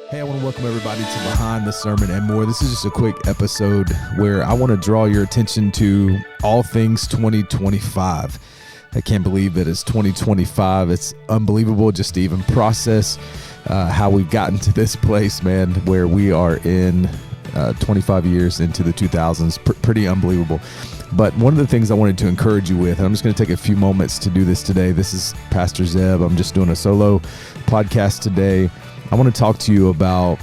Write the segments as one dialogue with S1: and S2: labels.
S1: Hey, I want to welcome everybody to Behind the Sermon and More. This is just a quick episode where I want to draw your attention to all things 2025. I can't believe that it's 2025. It's unbelievable just to even process how we've gotten to this place, man, where we are in 25 years into the 2000s. Pretty unbelievable. But one of the things I wanted to encourage you with, and I'm just going to take a few moments to do this today. This is Pastor Zeb. I'm just doing a solo podcast today. I want to talk to you about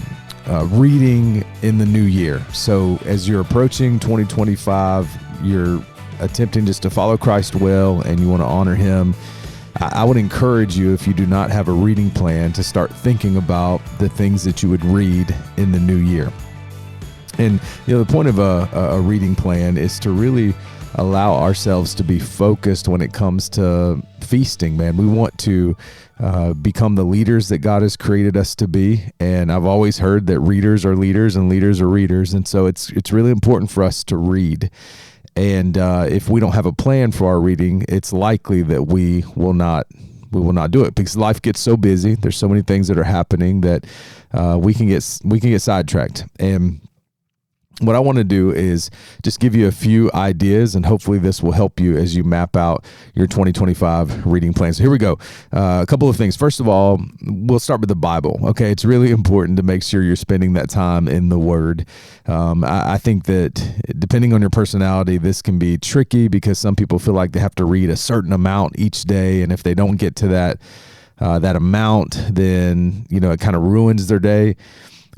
S1: reading in the new year. So as you're approaching 2025, you're attempting just to follow Christ well, and you want to honor him. I would encourage you, if you do not have a reading plan, to start thinking about the things that you would read in the new year. And the point of a reading plan is to really allow ourselves to be focused when it comes to feasting, man. We want to become the leaders that God has created us to be. And I've always heard that readers are leaders and leaders are readers. And so it's really important for us to read. And if we don't have a plan for our reading, it's likely that we will not do it, because life gets so busy. There's so many things that are happening that we can get sidetracked. And what I want to do is just give you a few ideas, and hopefully this will help you as you map out your 2025 reading plan. So here we go. A couple of things. First of all, we'll start with the Bible. Okay, it's really important to make sure you're spending that time in the Word. I think that depending on your personality, this can be tricky because some people feel like they have to read a certain amount each day, and if they don't get to that amount, then it kind of ruins their day.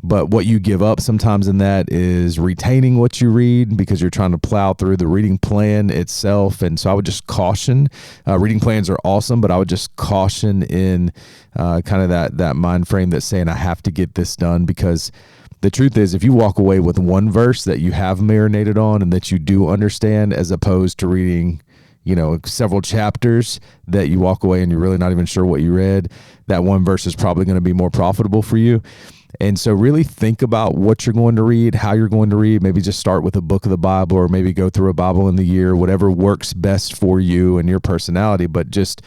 S1: But what you give up sometimes in that is retaining what you read, because you're trying to plow through the reading plan itself. And so I would just caution, reading plans are awesome, but I would just caution in kind of that mind frame that's saying, I have to get this done. Because the truth is, if you walk away with one verse that you have marinated on and that you do understand, as opposed to reading several chapters that you walk away and you're really not even sure what you read, that one verse is probably going to be more profitable for you. And so really think about what you're going to read, how you're going to read. Maybe just start with a book of the Bible, or maybe go through a Bible in the year, whatever works best for you and your personality. But just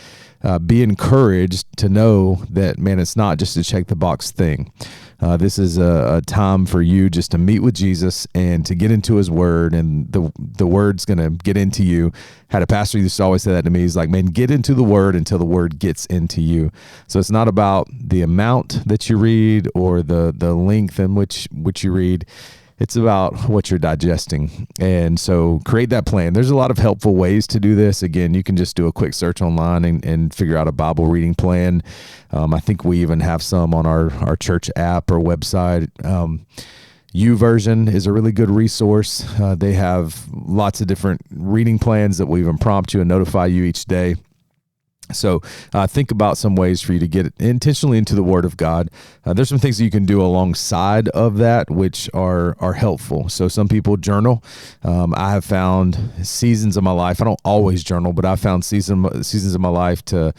S1: be encouraged to know that, man, it's not just a check the box thing. This is a time for you just to meet with Jesus and to get into his word, and the word's going to get into you. Had a pastor used to always say that to me. He's like, man, get into the word until the word gets into you. So it's not about the amount that you read or the length in which you read. It's about what you're digesting. And so create that plan. There's a lot of helpful ways to do this. Again, you can just do a quick search online and figure out a Bible reading plan. I think we even have some on our church app or website. YouVersion is a really good resource. They have lots of different reading plans that will even prompt you and notify you each day. So think about some ways for you to get intentionally into the Word of God. There's some things that you can do alongside of that which are helpful. So some people journal. I have found seasons of my life, I don't always journal, but I found seasons of my life to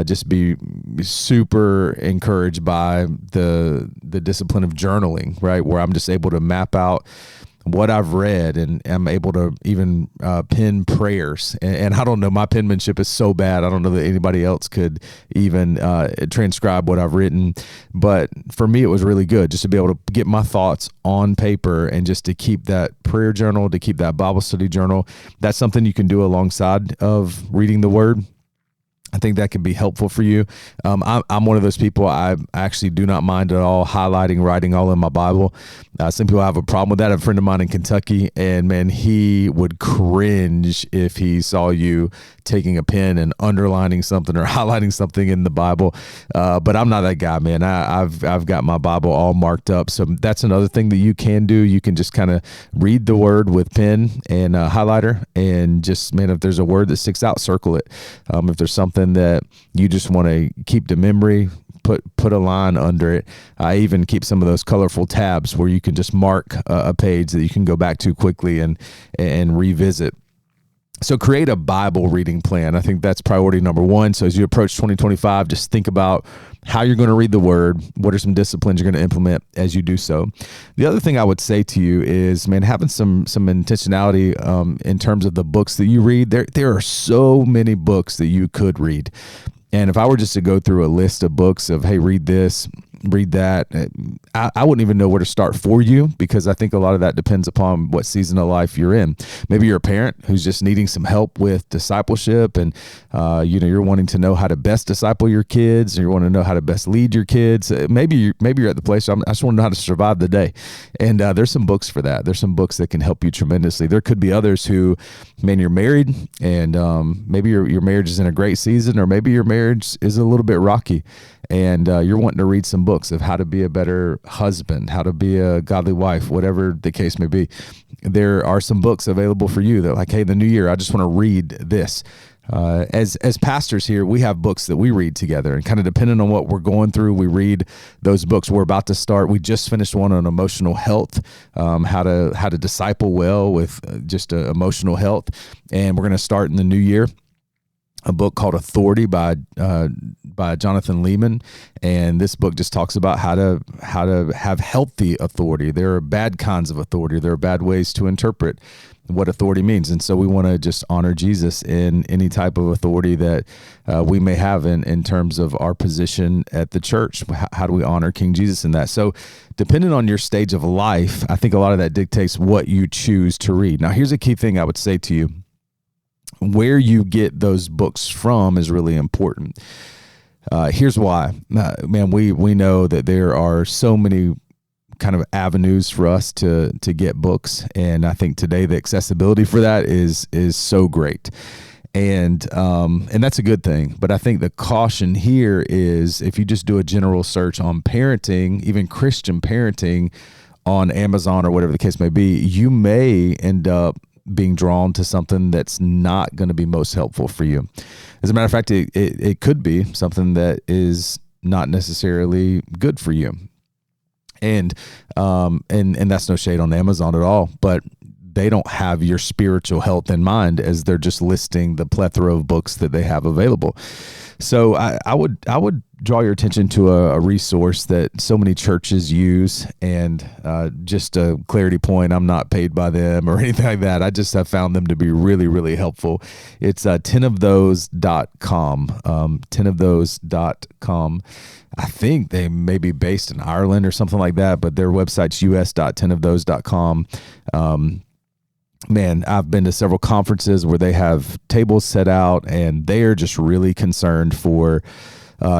S1: just be super encouraged by the discipline of journaling, right? Where I'm just able to map out what I've read, and I'm able to even pen prayers. And I don't know, my penmanship is so bad, I don't know that anybody else could even transcribe what I've written. But for me, it was really good just to be able to get my thoughts on paper, and just to keep that prayer journal, to keep that Bible study journal. That's something you can do alongside of reading the Word. I think that can be helpful for you. I'm one of those people, I actually do not mind at all highlighting, writing all in my Bible. Some people have a problem with that. I have a friend of mine in Kentucky, and man, he would cringe if he saw you taking a pen and underlining something or highlighting something in the Bible. But I'm not that guy, man. I've got my Bible all marked up. So that's another thing that you can do. You can just kind of read the Word with pen and highlighter, and just, man, if there's a word that sticks out, circle it. If there's something that you just want to keep to memory, put a line under it. I even keep some of those colorful tabs where you can just mark a page that you can go back to quickly and revisit. So create a Bible reading plan. I think that's priority number one. So as you approach 2025, just think about how you're going to read the Word. What are some disciplines you're going to implement as you do so? The other thing I would say to you is, man, having some intentionality in terms of the books that you read. There are so many books that you could read. And if I were just to go through a list of books of, hey, read this, read that. I wouldn't even know where to start for you, because I think a lot of that depends upon what season of life you're in. Maybe you're a parent who's just needing some help with discipleship, and you're wanting to know how to best disciple your kids, and you want to know how to best lead your kids. Maybe you're at the place, I just want to know how to survive the day, and there's some books for that. There's some books that can help you tremendously. There could be others who, man, you're married, and maybe your marriage is in a great season, or maybe your marriage is a little bit rocky, and you're wanting to read some books of how to be a better husband, how to be a godly wife, whatever the case may be. There are some books available for you that, like, hey, the new year, I just want to read this. As pastors here, we have books that we read together, and kind of depending on what we're going through, we read those books. We're about to start. We just finished one on emotional health, how to disciple well with just emotional health, and we're going to start in the new year a book called Authority by Jonathan Leeman, and this book just talks about how to have healthy authority. There are bad kinds of authority. There are bad ways to interpret what authority means, and so we want to just honor Jesus in any type of authority that we may have in terms of our position at the church. How do we honor King Jesus in that? So, depending on your stage of life, I think a lot of that dictates what you choose to read. Now, here's a key thing I would say to you. Where you get those books from is really important. Here's why. Man, we know that there are so many kind of avenues for us to get books, and I think today the accessibility for that is so great. And that's a good thing. But I think the caution here is, if you just do a general search on parenting, even Christian parenting on Amazon or whatever the case may be, you may end up being drawn to something that's not going to be most helpful for you. As a matter of fact, it could be something that is not necessarily good for you. And that's no shade on Amazon at all, but they don't have your spiritual health in mind, as they're just listing the plethora of books that they have available. So I would draw your attention to a resource that so many churches use, and just a clarity point, I'm not paid by them or anything like that. I just have found them to be really, really helpful. It's 10ofthose.com, 10ofthose.com. I think they may be based in Ireland or something like that, but their website's us.10ofthose.com. Man, I've been to several conferences where they have tables set out, and they are just really concerned for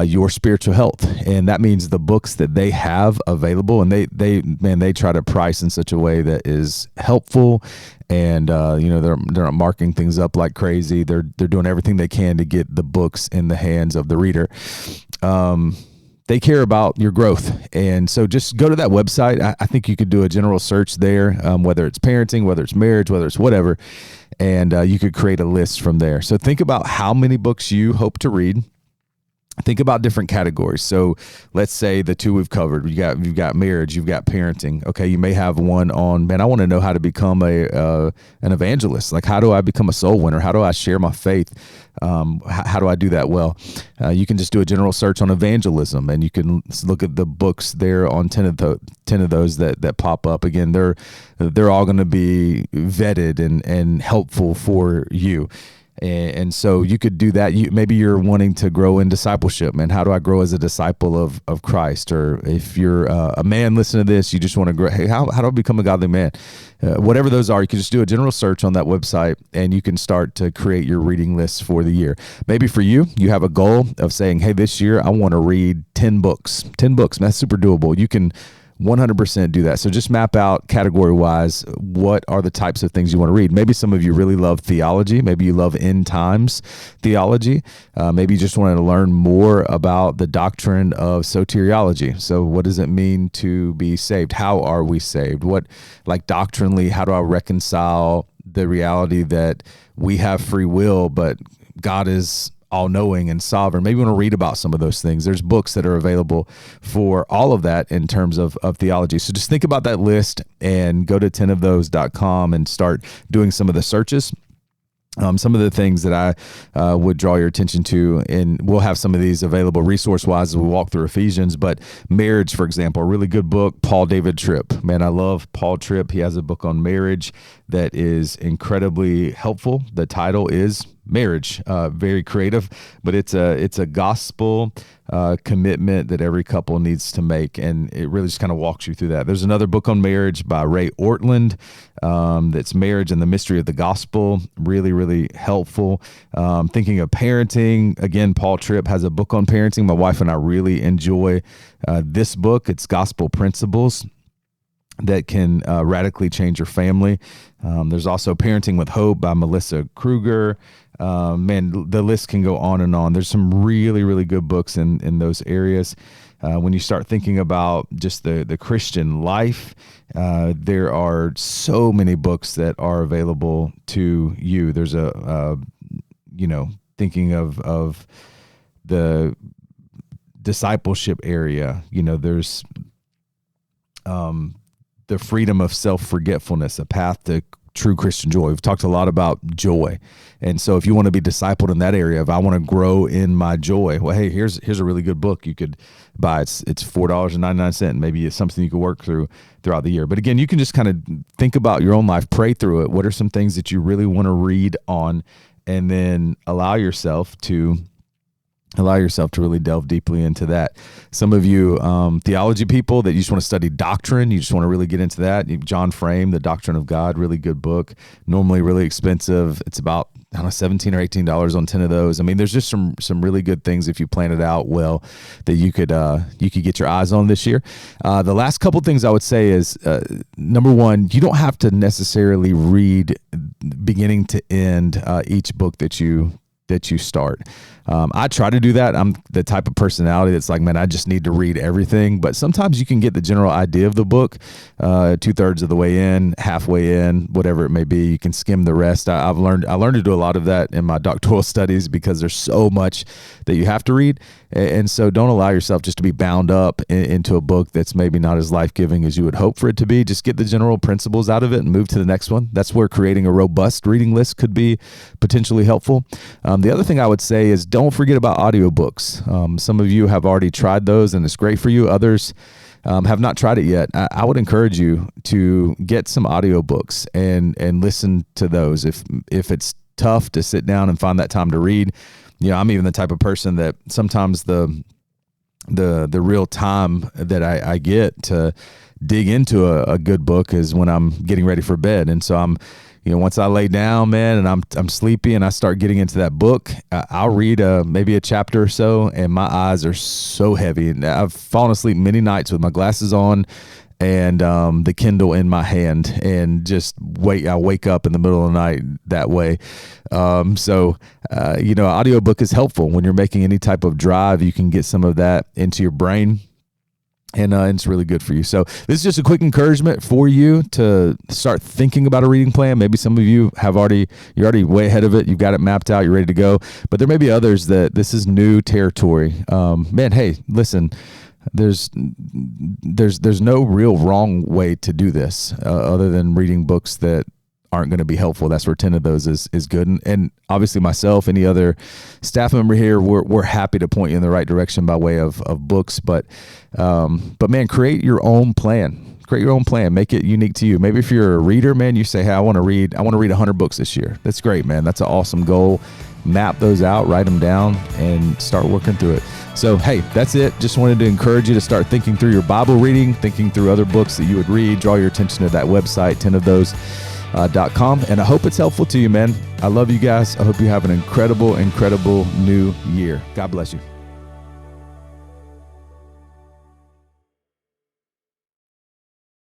S1: your spiritual health. And that means the books that they have available, and they try to price in such a way that is helpful. And they're not marking things up like crazy. They're doing everything they can to get the books in the hands of the reader. They care about your growth. And so just go to that website. I think you could do a general search there, whether it's parenting, whether it's marriage, whether it's whatever, and you could create a list from there. So think about how many books you hope to read. Think about different categories. So let's say the two we've covered. You've got marriage, you've got parenting. Okay, you may have one on, man, I want to know how to become an evangelist. Like, how do I become a soul winner? How do I share my faith? How do I do that well? You can just do a general search on evangelism, and you can look at the books there on 10 of those that pop up. Again, they're all going to be vetted and helpful for you. And so you could do that. Maybe you're wanting to grow in discipleship, man. How do I grow as a disciple of Christ? Or if you're a man listening to this, you just want to grow. Hey, how do I become a godly man? Whatever those are, you can just do a general search on that website, and you can start to create your reading lists for the year. Maybe for you have a goal of saying, hey, this year I want to read 10 books. 10 books, man, that's super doable. You can 100% do that. So just map out category-wise, what are the types of things you want to read. Maybe some of you really love theology. Maybe you love end times theology. Maybe you just want to learn more about the doctrine of soteriology. So what does it mean to be saved? How are we saved? Doctrinally, how do I reconcile the reality that we have free will, but God is all-knowing and sovereign? Maybe you want to read about some of those things. There's books that are available for all of that in terms of theology. So just think about that list and go to 10ofthose.com and start doing some of the searches. Some of the things that I would draw your attention to, and we'll have some of these available resource-wise as we walk through Ephesians, but marriage, for example, a really good book, Paul David Tripp. Man, I love Paul Tripp. He has a book on marriage that is incredibly helpful. The title is marriage. Very creative, but it's a gospel commitment that every couple needs to make, and it really just kind of walks you through that. There's another book on marriage by Ray Ortland that's Marriage and the Mystery of the Gospel. Really, really helpful. Thinking of parenting, again, Paul Tripp has a book on parenting. My wife and I really enjoy this book. It's Gospel Principles that can radically change your family. There's also Parenting with Hope by Melissa Kruger. Man, the list can go on and on. There's some really, really good books in those areas. When you start thinking about just the Christian life, there are so many books that are available to you. There's thinking of the discipleship area, there's the freedom of self-forgetfulness, a path to true Christian joy. We've talked a lot about joy. And so if you want to be discipled in that area, if I want to grow in my joy, well, hey, here's a really good book you could buy. It's $4.99. Maybe it's something you could work throughout the year. But again, you can just kind of think about your own life, pray through it. What are some things that you really want to read on? And then allow yourself to really delve deeply into that. Some of you theology people that you just want to study doctrine, you just want to really get into that. John Frame, The Doctrine of God, really good book. Normally really expensive. It's about $17 or $18 on 10 of those. I mean, there's just some really good things if you plan it out well that you could get your eyes on this year. The last couple things I would say is number one, you don't have to necessarily read beginning to end each book that you start. I try to do that. I'm the type of personality that's like, man, I just need to read everything. But sometimes you can get the general idea of the book 2/3 of the way in, halfway in, whatever it may be. You can skim the rest. I learned to do a lot of that in my doctoral studies because there's so much that you have to read. And so don't allow yourself just to be bound up into a book that's maybe not as life-giving as you would hope for it to be. Just get the general principles out of it and move to the next one. That's where creating a robust reading list could be potentially helpful. The other thing I would say is don't forget about audiobooks. Some of you have already tried those and it's great for you. Others have not tried it yet. I would encourage you to get some audiobooks and listen to those. If it's tough to sit down and find that time to read, I'm even the type of person that sometimes the real time that I get to dig into a good book is when I'm getting ready for bed. And so I'm, once I lay down, man, and I'm sleepy and I start getting into that book, I'll read maybe a chapter or so, and my eyes are so heavy. And I've fallen asleep many nights with my glasses on and the Kindle in my hand, and I wake up in the middle of the night that way. Audiobook is helpful when you're making any type of drive. You can get some of that into your brain. And it's really good for you. So this is just a quick encouragement for you to start thinking about a reading plan. Maybe some of you you're already way ahead of it. You've got it mapped out. You're ready to go. But there may be others that this is new territory. Man, hey, listen, there's no real wrong way to do this other than reading books that aren't going to be helpful. That's where 10 of those is good. And obviously myself, any other staff member here, we're happy to point you in the right direction by way of books. But man, create your own plan. Create your own plan. Make it unique to you. Maybe if you're a reader, man, you say, hey, I want to read 100 books this year. That's great, man. That's an awesome goal. Map those out, write them down, and start working through it. So, hey, that's it. Just wanted to encourage you to start thinking through your Bible reading, thinking through other books that you would read, draw your attention to that website, 10ofthose.com. And I hope it's helpful to you, man. I love you guys. I hope you have an incredible new year. God bless you.